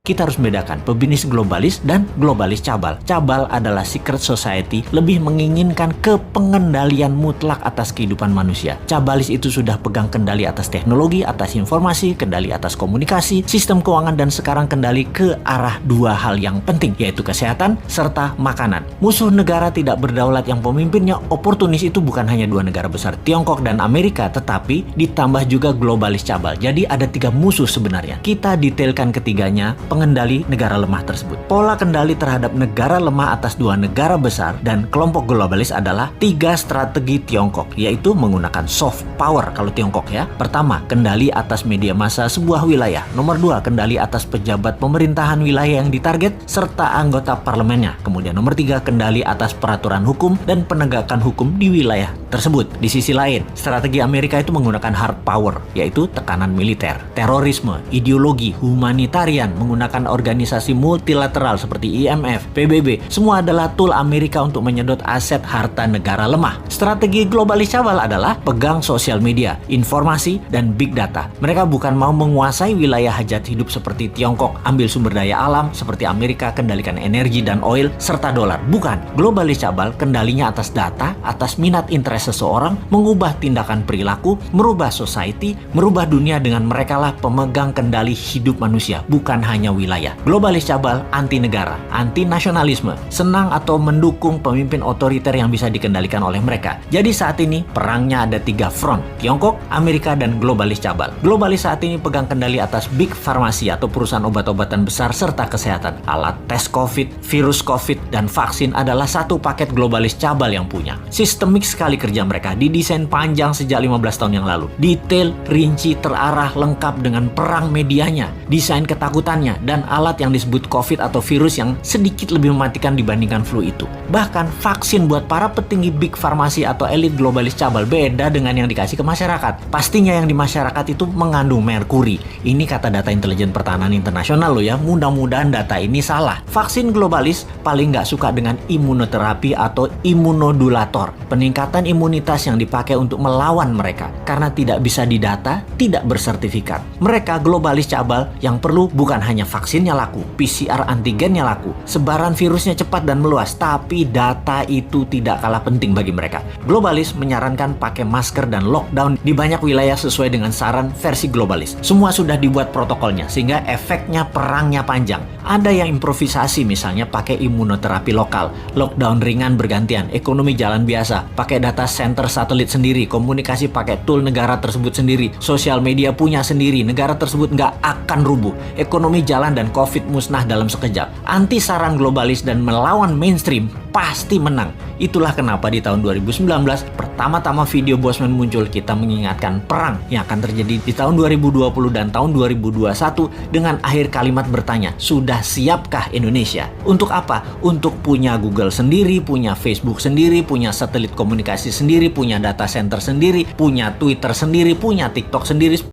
kita harus membedakan pebisnis globalis dan globalis cabal. Cabal adalah secret society, lebih menginginkan kepengendalian mutlak atas kehidupan manusia. Cabalis itu sudah pegang kendali atas teknologi, atas informasi, kendali atas komunikasi, sistem keuangan, dan sekarang kendali ke arah dua hal yang penting, yaitu kesehatan serta makanan. Musuh negara tidak berdaulat yang pemimpinnya oportunis itu bukan hanya dua negara besar, Tiongkok dan Amerika, tetapi ditambah juga globalis cabal. Jadi ada tiga musuh sebenarnya. Kita detailkan ketiganya, pengendali negara lemah tersebut. Pola kendali terhadap negara lemah atas dua negara besar dan kelompok globalis adalah tiga strategi Tiongkok, yaitu menggunakan soft power kalau Tiongkok ya. Pertama, kendali atas media massa sebuah wilayah. Nomor dua, kendali atas pejabat pemerintahan wilayah yang ditarget serta anggota parlemennya. Kemudian nomor tiga, kendali atas peraturan hukum dan penegakan hukum di wilayah tersebut. Di sisi lain, strategi Amerika itu menggunakan hard power, yaitu tekanan militer, terorisme, ideologi, humanitarian, menggunakan organisasi multilateral seperti IMF, PBB. Semua adalah tool Amerika untuk menyedot aset harta negara lemah. Strategi globalis cabal adalah pegang sosial media, informasi, dan big data. Mereka bukan mau menguasai wilayah hajat hidup seperti Tiongkok, ambil sumber daya alam seperti Amerika, kendalikan energi dan oil, serta dolar. Bukan. Globalis cabal kendalinya atas data, atas minat interest seseorang, mengubah tindakan perilaku, merubah society, merubah dunia dengan merekalah pemegang kendali hidup manusia, bukan hanya wilayah. Globalis cabal anti negara, anti nasionalisme, senang atau mendukung pemimpin otoriter yang bisa dikendalikan oleh mereka. Jadi saat ini perangnya ada tiga front, Tiongkok, Amerika, dan globalis cabal. Globalis saat ini pegang kendali atas big farmasi atau perusahaan obat-obatan besar serta kesehatan. Alat tes COVID, virus COVID, dan vaksin adalah satu paket globalis cabal yang punya. Sistemik sekali kerja mereka, didesain panjang sejak 15 tahun yang lalu. Detail, rinci, terarah, lengkap dengan perang medianya, desain ketakutannya, dan alat yang disebut COVID atau virus yang sedikit lebih mematikan dibandingkan flu itu. Bahkan vaksin buat para petinggi big farmasi atau elit globalis cabal beda dengan yang dikasih ke masyarakat. Pastinya yang di masyarakat itu mengandung merkuri. Ini kata data intelijen pertahanan internasional loh ya, mudah-mudahan data ini salah. Vaksin globalis paling nggak suka dengan imunoterapi atau imunodulator, peningkatan imunitas yang dipakai untuk melawan mereka. Karena tidak bisa didata, tidak bersertifikat. Mereka globalis cabal yang perlu bukan hanya vaksinnya laku, PCR antigennya laku, sebaran virusnya cepat dan meluas, tapi data itu tidak kalah penting bagi mereka. Globalis menyarankan pakai masker dan lockdown di banyak wilayah sesuai dengan saran versi globalis. Semua sudah dibuat protokolnya sehingga efeknya perangnya panjang. Ada yang improvisasi, misalnya pakai imunoterapi lokal, lockdown ringan bergantian, ekonomi jalan biasa, pakai data center satelit sendiri, komunikasi pakai tool negara tersebut sendiri, sosial media punya sendiri, negara tersebut nggak akan rubuh, ekonomi jalan dan COVID musnah dalam sekejap. Anti saran globalis dan melawan mainstream pasti menang. Itulah kenapa di tahun 2019 pertama-tama video Bosman muncul, kita mengingatkan perang yang akan terjadi di tahun 2020 dan tahun 2021 dengan akhir kalimat bertanya, sudah siapkah Indonesia? Untuk apa? Untuk punya Google sendiri, punya Facebook sendiri, punya satelit komunikasi sendiri, punya data center sendiri, punya Twitter sendiri, punya TikTok sendiri.